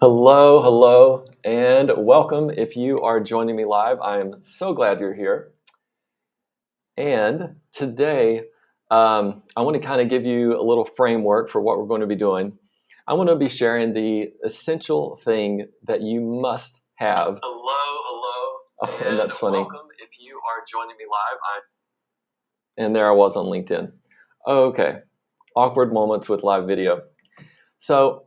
Hello, hello, and welcome. If you are joining me live, I'm so glad you're here. And today, I want to kind of give you a little framework for what we're going to be doing. I want to be sharing the essential thing that you must have. Oh, and that's funny. Welcome. If you are joining me live, and there I was on LinkedIn. Okay, awkward moments with live video. So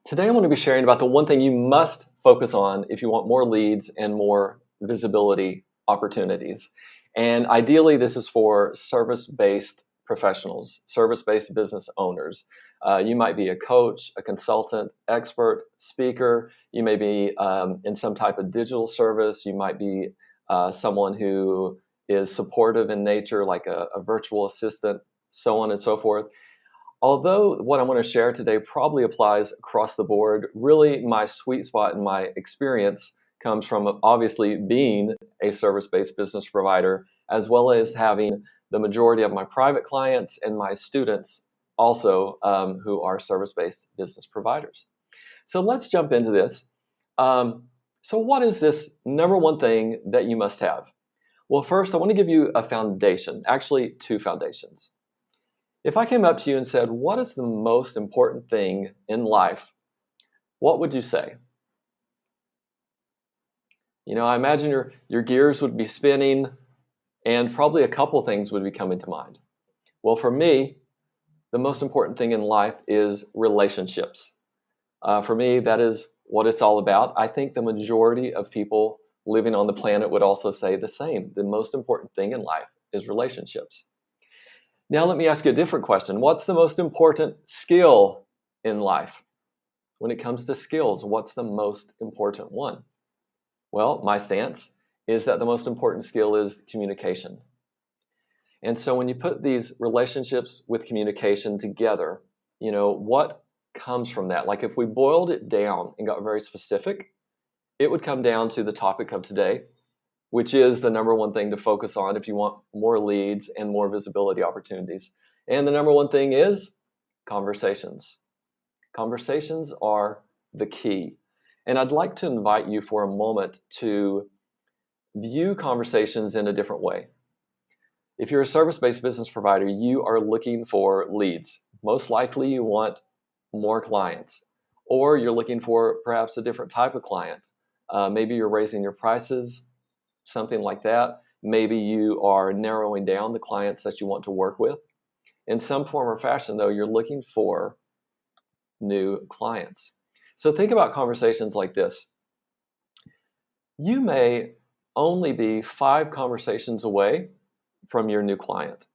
today I'm going to be sharing about the one thing you must focus on if you want more leads and more visibility opportunities. And ideally, this is for service-based professionals, service-based business owners. You might be a coach, a consultant, expert, speaker. You may be in some type of digital service. You might be someone who is supportive in nature, like a virtual assistant, so on and so forth. Although what I'm going to share today probably applies across the board, really my sweet spot and my experience comes from obviously being a service-based business provider, as well as having the majority of my private clients and my students also who are service-based business providers. So let's jump into this. So what is this number one thing that you must have? Well, first, I want to give you a foundation, actually two foundations. If I came up to you and said, what is the most important thing in life? What would you say? You know, I imagine your gears would be spinning and probably a couple things would be coming to mind. Well, for me, the most important thing in life is relationships. For me, that is what it's all about. I think the majority of people living on the planet would also say the same. The most important thing in life is relationships. Now, let me ask you a different question. What's the most important skill in life? When it comes to skills, what's the most important one? Well, my stance is that the most important skill is communication. And so when you put these relationships with communication together, you know, what comes from that? Like if we boiled it down and got very specific, it would come down to the topic of today, which is the number one thing to focus on if you want more leads and more visibility opportunities. And the number one thing is conversations. Conversations are the key. And I'd like to invite you for a moment to view conversations in a different way. If you're a service-based business provider, you are looking for leads. Most likely you want more clients, or you're looking for perhaps a different type of client. Maybe you're raising your prices, something like that. Maybe you are narrowing down the clients that you want to work with. In some form or fashion, though, you're looking for new clients. So think about conversations like this. You may only be 5 conversations away from your new client.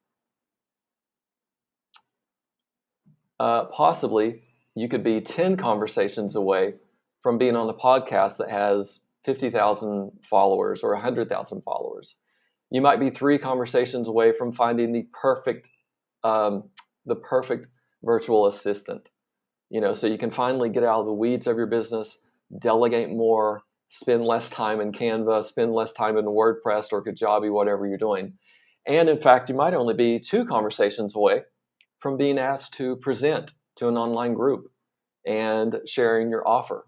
Possibly, you could be 10 conversations away from being on a podcast that has 50,000 followers or 100,000 followers. You might be 3 conversations away from finding the perfect virtual assistant. You know, so you can finally get out of the weeds of your business, delegate more, spend less time in Canva, spend less time in WordPress or Kajabi, whatever you're doing. And in fact, you might only be 2 conversations away from being asked to present to an online group and sharing your offer.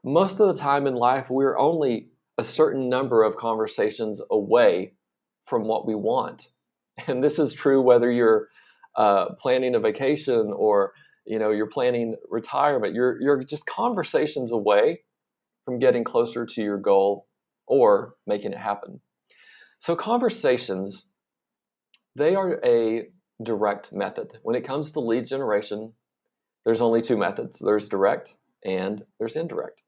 Most of the time in life, we're only a certain number of conversations away from what we want. And this is true whether you're planning a vacation or you're planning retirement. You're just conversations away from getting closer to your goal or making it happen. So conversations, they are a direct method. When it comes to lead generation, there's only 2 methods. There's direct and there's indirect.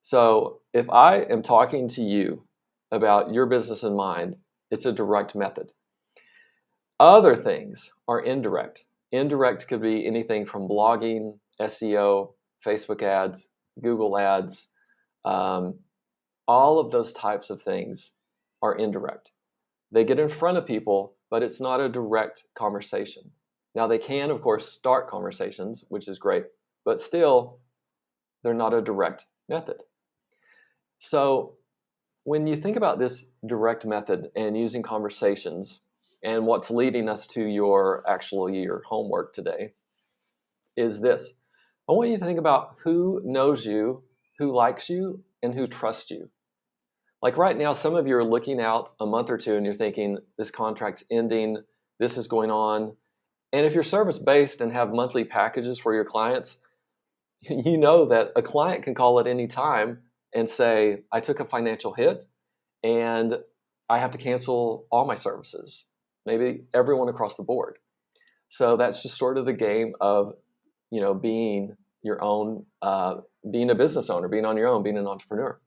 So if I am talking to you about your business in mind, it's a direct method. Other things are indirect. Indirect could be anything from blogging, SEO, Facebook ads, Google ads. All of those types of things are indirect. They get in front of people, but it's not a direct conversation. Now they can, of course, start conversations, which is great, but still, they're not a direct method. So when you think about this direct method and using conversations, and what's leading us to your homework today is this. I want you to think about who knows you, who likes you, and who trusts you. Like right now, some of you are looking out a month or two and you're thinking, this contract's ending, this is going on. And if you're service-based and have monthly packages for your clients, you know that a client can call at any time and say, I took a financial hit and I have to cancel all my services, maybe everyone across the board. So that's just sort of the game of, being your own, being a business owner, being on your own, being an entrepreneur.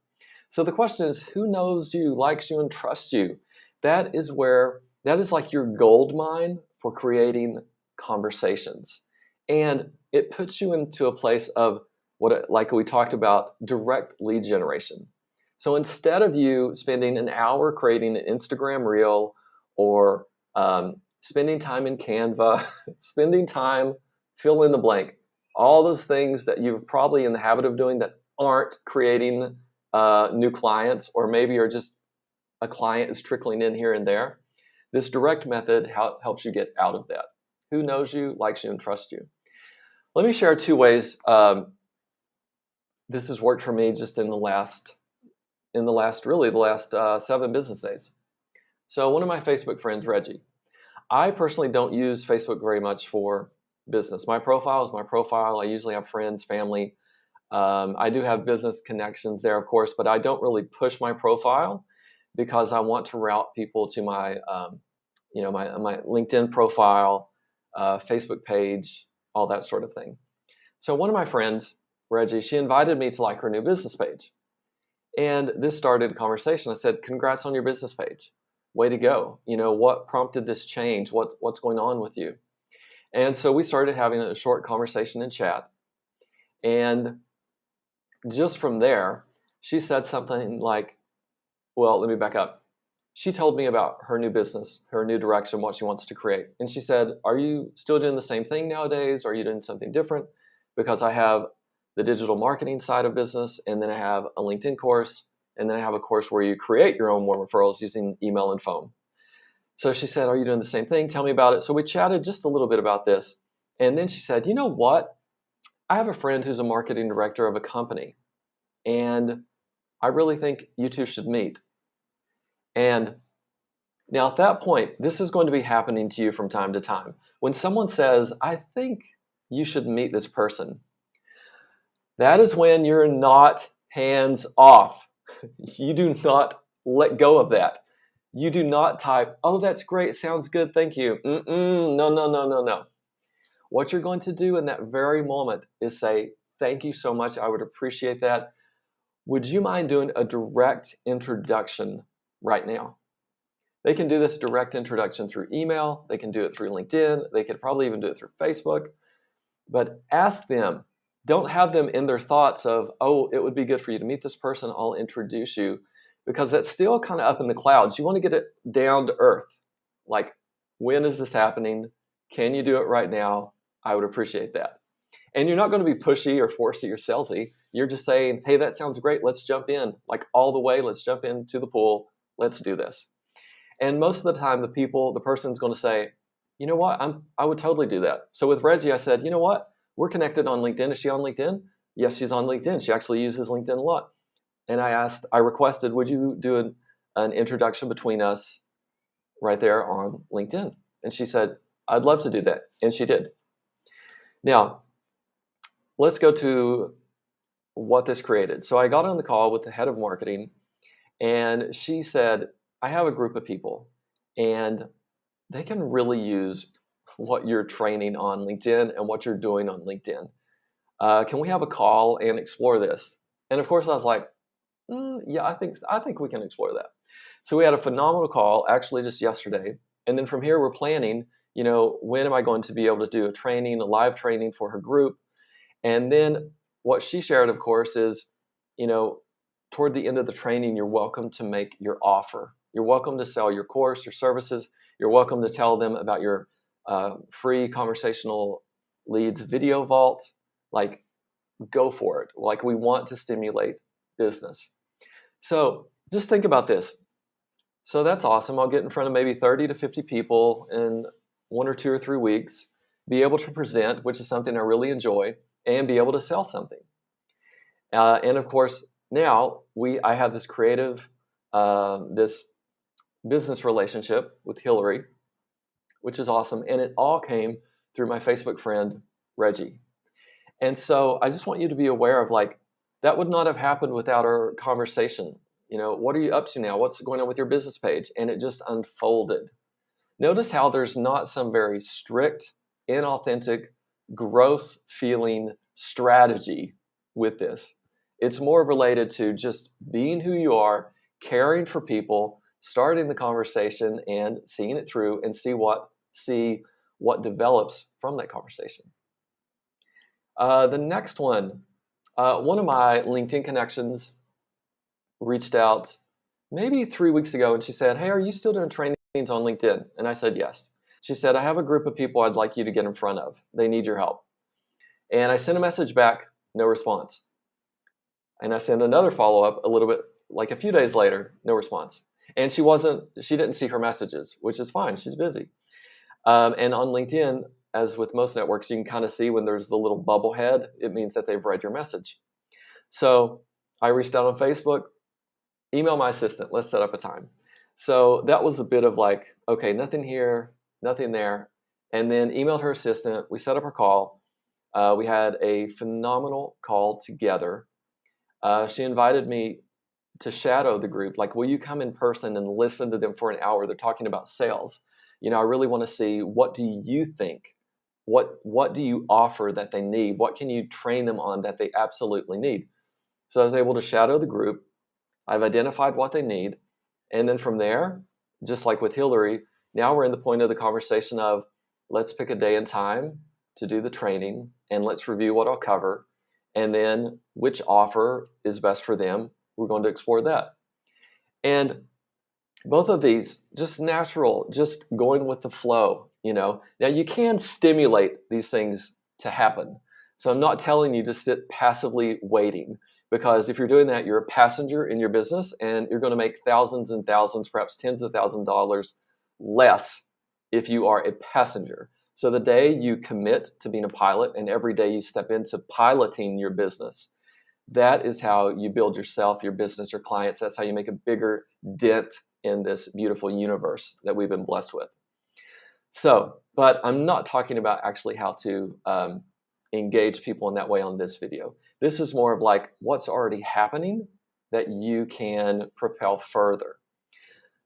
So the question is, who knows you, likes you, and trusts you? That is like your gold mine for creating conversations. And it puts you into a place of like we talked about, direct lead generation. So instead of you spending an hour creating an Instagram reel or spending time in Canva, spending time, fill in the blank, all those things that you're probably in the habit of doing that aren't creating new clients, or maybe are just a client is trickling in here and there. This direct method helps you get out of that. Who knows you, likes you, and trusts you? Let me share 2 ways this has worked for me just in the last 7 business days. So one of my Facebook friends, Reggie, I personally don't use Facebook very much for business. My profile is my profile. I usually have friends, family. I do have business connections there, of course, but I don't really push my profile because I want to route people to my, my LinkedIn profile, Facebook page, all that sort of thing. So one of my friends, Reggie, she invited me to like her new business page. And this started a conversation. I said, congrats on your business page. Way to go. What prompted this change? What's going on with you? And so we started having a short conversation in chat. And just from there, she said something like, well, let me back up. She told me about her new business, her new direction, what she wants to create. And she said, are you still doing the same thing nowadays? Or are you doing something different? Because I have the digital marketing side of business, and then I have a LinkedIn course, and then I have a course where you create your own warm referrals using email and phone. So she said, are you doing the same thing? Tell me about it. So we chatted just a little bit about this. And then she said, you know what? I have a friend who's a marketing director of a company, and I really think you two should meet. And now at that point, this is going to be happening to you from time to time. When someone says, I think you should meet this person, that is when you're not hands off. You do not let go of that. You do not type, oh, that's great, sounds good, thank you. No. What you're going to do in that very moment is say, thank you so much, I would appreciate that. Would you mind doing a direct introduction right now? They can do this direct introduction through email. They can do it through LinkedIn. They could probably even do it through Facebook. But ask them. Don't have them in their thoughts of, oh, it would be good for you to meet this person. I'll introduce you. Because that's still kind of up in the clouds. You want to get it down to earth. Like, when is this happening? Can you do it right now? I would appreciate that. And you're not going to be pushy or forcey or salesy. You're just saying, hey, that sounds great. Let's jump in. Like all the way, let's jump into the pool. Let's do this. And most of the time, the person's going to say, you know what? I would totally do that. So with Reggie, I said, you know what? We're connected on LinkedIn. Is she on LinkedIn? Yes, she's on LinkedIn. She actually uses LinkedIn a lot. And I requested, would you do an introduction between us right there on LinkedIn? And she said, I'd love to do that. And she did. Now, let's go to what this created. So I got on the call with the head of marketing, and she said, I have a group of people, and they can really use what you're training on LinkedIn and what you're doing on LinkedIn. Can we have a call and explore this? And of course, I was like, yeah, I think we can explore that. So we had a phenomenal call, actually just yesterday. And then from here, we're planning, when am I going to be able to do a live training for her group? And then what she shared, of course, is, toward the end of the training, you're welcome to make your offer. You're welcome to sell your course, your services. You're welcome to tell them about your free conversational leads video vault. Like, go for it. Like, we want to stimulate business. So just think about this. So that's awesome. I'll get in front of maybe 30 to 50 people in 1 or 2 or 3 weeks, be able to present, which is something I really enjoy. and be able to sell something. And of course, now I have this creative, this business relationship with Hillary, which is awesome. And it all came through my Facebook friend, Reggie. And so I just want you to be aware of, like, that would not have happened without our conversation. What are you up to now? What's going on with your business page? And it just unfolded. Notice how there's not some very strict, inauthentic, gross feeling strategy with this. It's more related to just being who you are, caring for people, starting the conversation and seeing it through, and see what develops from that conversation. The next one of my LinkedIn connections reached out maybe 3 weeks ago, and she said, "Hey, are you still doing trainings on LinkedIn?" And I said, "Yes." She said, "I have a group of people I'd like you to get in front of. They need your help." And I sent a message back, no response. And I sent another follow-up a little bit, like a few days later, no response. And she didn't see her messages, which is fine. She's busy. And on LinkedIn, as with most networks, you can kind of see when there's the little bubble head, it means that they've read your message. So I reached out on Facebook, email my assistant, let's set up a time. So that was a bit of like, okay, nothing here, nothing there. And then emailed her assistant, we set up our call. We had a phenomenal call together. She invited me to shadow the group. Like, will you come in person and listen to them for an hour? They're talking about sales. I really want to see, what do you think? What do you offer that they need? What can you train them on that they absolutely need? So I was able to shadow the group. I've identified what they need. And then from there, just like with Hillary, now we're in the point of the conversation of, let's pick a day and time to do the training, and let's review what I'll cover, and then which offer is best for them. We're going to explore that. And both of these, just natural, just going with the flow, Now you can stimulate these things to happen. So I'm not telling you to sit passively waiting, because if you're doing that, you're a passenger in your business, and you're going to make thousands and thousands, perhaps tens of thousands of dollars less if you are a passenger. So the day you commit to being a pilot, and every day you step into piloting your business, that is how you build yourself, your business, your clients. That's how you make a bigger dent in this beautiful universe that we've been blessed with. So, but I'm not talking about actually how to engage people in that way on this video. This is more of like what's already happening that you can propel further.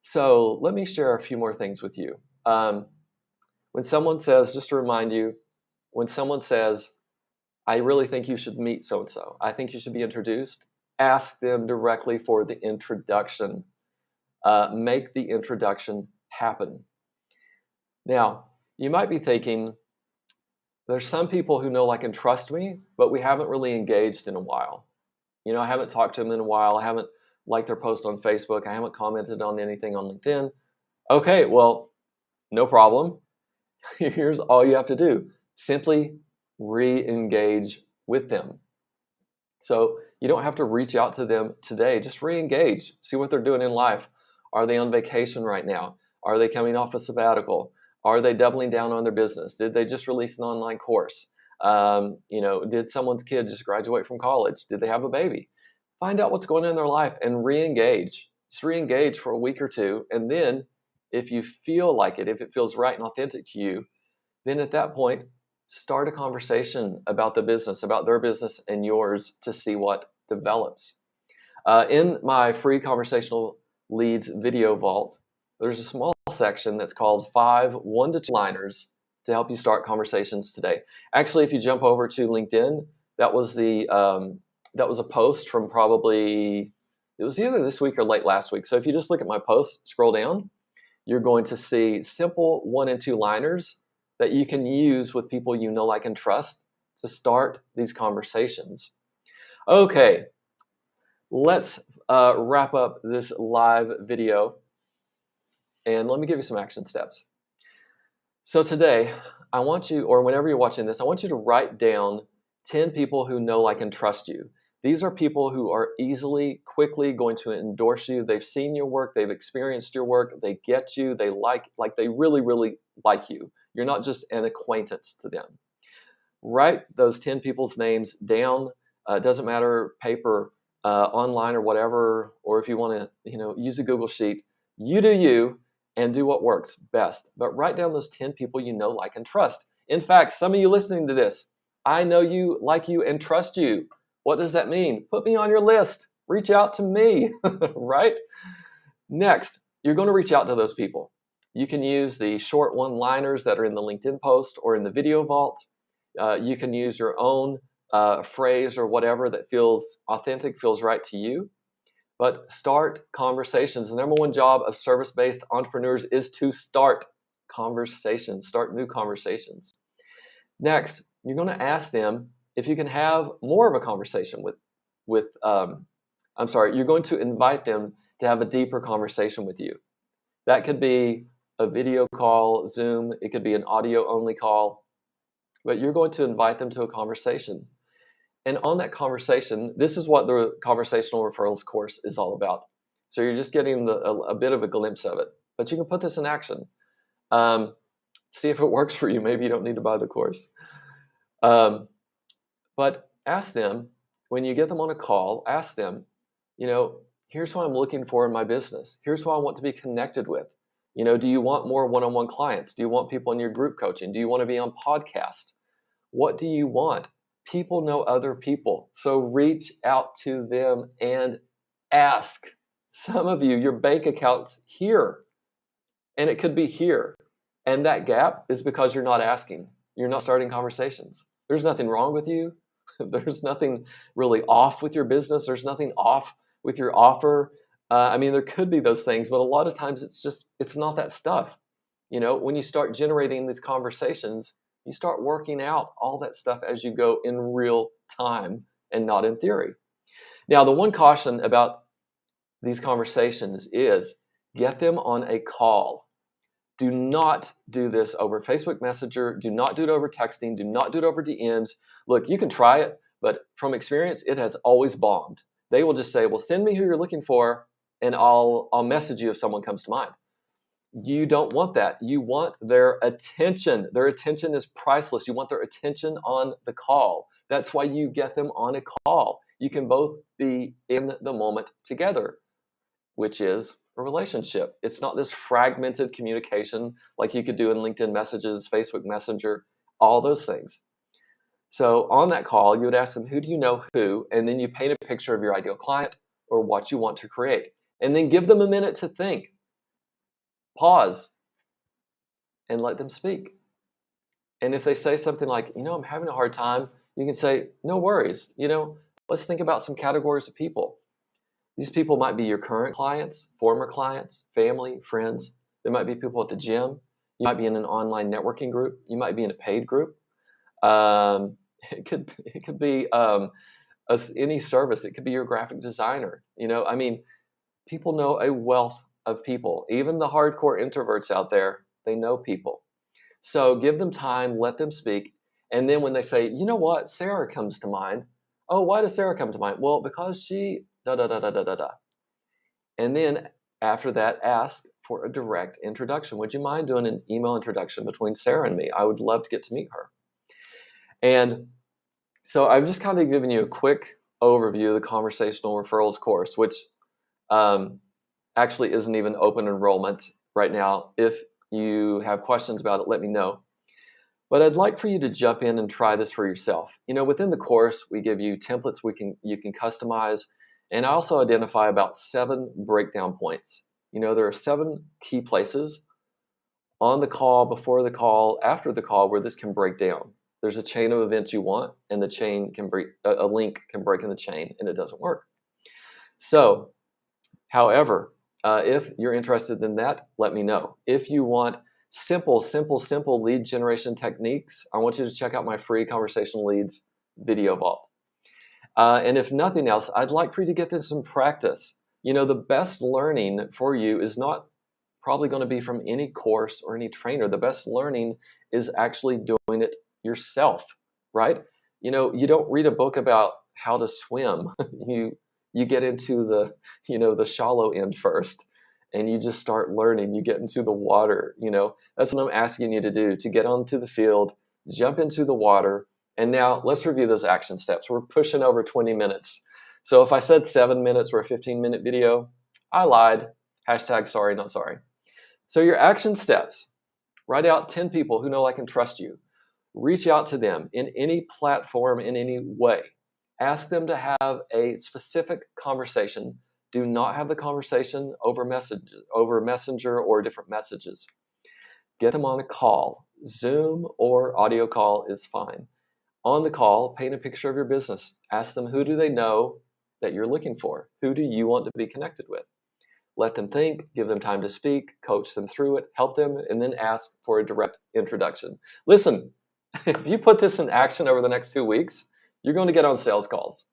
So let me share a few more things with you. When someone says, just to remind you, when someone says, I really think you should meet so-and-so, I think you should be introduced, ask them directly for the introduction. Make the introduction happen. Now, you might be thinking, there's some people who know, like, and trust me, but we haven't really engaged in a while. I haven't talked to them in a while. I haven't liked their post on Facebook. I haven't commented on anything on LinkedIn. Okay, well, no problem. Here's all you have to do. Simply re-engage with them. So you don't have to reach out to them today. Just re-engage. See what they're doing in life. Are they on vacation right now? Are they coming off a sabbatical? Are they doubling down on their business? Did they just release an online course? Did someone's kid just graduate from college? Did they have a baby? Find out what's going on in their life and re-engage. Just re-engage for a week or two. And then if you feel like it, if it feels right and authentic to you, then at that point, start a conversation about the business, about their business and yours, to see what develops. In my free conversational leads video vault, there's a small section that's called 5 1 to 2 liners to help you start conversations today. Actually, if you jump over to LinkedIn, that was a post from probably, it was either this week or late last week. So if you just look at my post, scroll down, you're going to see simple 1 and 2 liners that you can use with people you know, like, and trust to start these conversations. Okay, let's wrap up this live video, and let me give you some action steps. So today, I want you, or whenever you're watching this, I want you to write down 10 people who know, like, and trust you. These are people who are quickly going to endorse you. They've seen your work, they've experienced your work, they get you, they they really, really like you. You're not just an acquaintance to them. Write those 10 people's names down. It doesn't matter, paper, online or whatever, or if you want to, use a Google Sheet. You do you and do what works best. But write down those 10 people you know, like, and trust. In fact, some of you listening to this, I know you, like you, and trust you. What does that mean? Put me on your list. Reach out to me, right? Next, you're going to reach out to those people. You can use the short one-liners that are in the LinkedIn post or in the video vault. You can use your own phrase or whatever that feels authentic, feels right to you. But start conversations. The number one job of service-based entrepreneurs is to start conversations, start new conversations. Next, you're going to ask them if you can have more of a conversation you're going to invite them to have a deeper conversation with you. That could be a video call, Zoom, it could be an audio-only call, but you're going to invite them to a conversation. And on that conversation, this is what the conversational referrals course is all about. So you're just getting a bit of a glimpse of it, but you can put this in action. See if it works for you. Maybe you don't need to buy the course. But ask them, when you get them on a call, ask them, here's what I'm looking for in my business. Here's who I want to be connected with. Do you want more one-on-one clients? Do you want people in your group coaching? Do you want to be on podcasts? What do you want? People know other people. So reach out to them and ask. Some of you, your bank account's here, and it could be here. And that gap is because you're not asking. You're not starting conversations. There's nothing wrong with you. There's nothing really off with your business. There's nothing off with your offer. There could be those things, but a lot of times it's not that stuff. When you start generating these conversations, you start working out all that stuff as you go in real time and not in theory. Now, the one caution about these conversations is get them on a call. Do not do this over Facebook Messenger. Do not do it over texting. Do not do it over DMs. Look, you can try it, but from experience, it has always bombed. They will just say, well, send me who you're looking for, and I'll message you if someone comes to mind. You don't want that. You want their attention. Their attention is priceless. You want their attention on the call. That's why you get them on a call. You can both be in the moment together, which is a relationship. It's not this fragmented communication like you could do in LinkedIn messages, Facebook Messenger, all those things. So on that call, you would ask them, who do you know who? And then you paint a picture of your ideal client or what you want to create. And then give them a minute to think. Pause and let them speak. And if they say something like, I'm having a hard time, you can say, no worries. Let's think about some categories of people. These people might be your current clients, former clients, family, friends. There might be people at the gym. You might be in an online networking group. You might be in a paid group. It could be any service. It could be your graphic designer. People know a wealth of people. Even the hardcore introverts out there, they know people. So give them time, let them speak. And then when they say, you know what, Sarah comes to mind. Oh, why does Sarah come to mind? Well, because she da-da-da-da-da-da-da. And then after that, ask for a direct introduction. Would you mind doing an email introduction between Sarah and me? I would love to get to meet her. And so I've just kind of given you a quick overview of the conversational referrals course, which actually isn't even open enrollment right now. If you have questions about it, let me know. But I'd like for you to jump in and try this for yourself. Within the course, we give you templates you can customize, and I also identify about 7 breakdown points. There are 7 key places on the call, before the call, after the call, where this can break down. There's a chain of events you want, and the chain can break, a link can break in the chain, and it doesn't work. So, however, if you're interested in that, let me know. If you want simple lead generation techniques, I want you to check out my free Conversational Leads video vault. And if nothing else, I'd like for you to get this in practice. The best learning for you is not probably going to be from any course or any trainer. The best learning is actually doing it yourself, right? You don't read a book about how to swim. You get into the shallow end first, and you just start learning. You get into the water. That's what I'm asking you to do, to get onto the field, jump into the water, And now let's review those action steps. We're pushing over 20 minutes. So if I said 7 minutes or a 15-minute video, I lied. Hashtag sorry, not sorry. So your action steps: write out 10 people who know, like, and trust you. Reach out to them in any platform, in any way. Ask them to have a specific conversation. Do not have the conversation over Messenger or different messages. Get them on a call. Zoom or audio call is fine. On the call, paint a picture of your business. Ask them, who do they know that you're looking for? Who do you want to be connected with? Let them think, give them time to speak, coach them through it, help them, and then ask for a direct introduction. Listen, if you put this in action over the next 2 weeks, you're going to get on sales calls.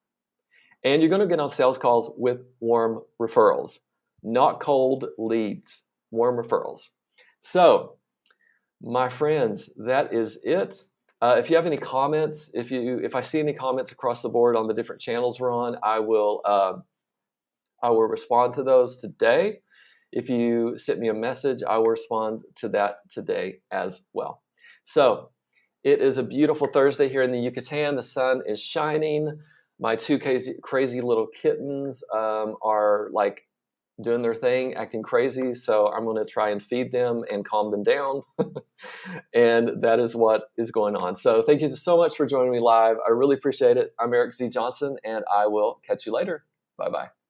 And you're going to get on sales calls with warm referrals, not cold leads, warm referrals. So, my friends, that is it. If you have any comments, if I see any comments across the board on the different channels we're on, I will respond to those today. If you send me a message, I will respond to that today as well. So it is a beautiful Thursday here in the Yucatan. The sun is shining. My two crazy little kittens are like doing their thing, acting crazy. So I'm going to try and feed them and calm them down. And that is what is going on. So thank you so much for joining me live. I really appreciate it. I'm Eric Z. Johnson, and I will catch you later. Bye-bye.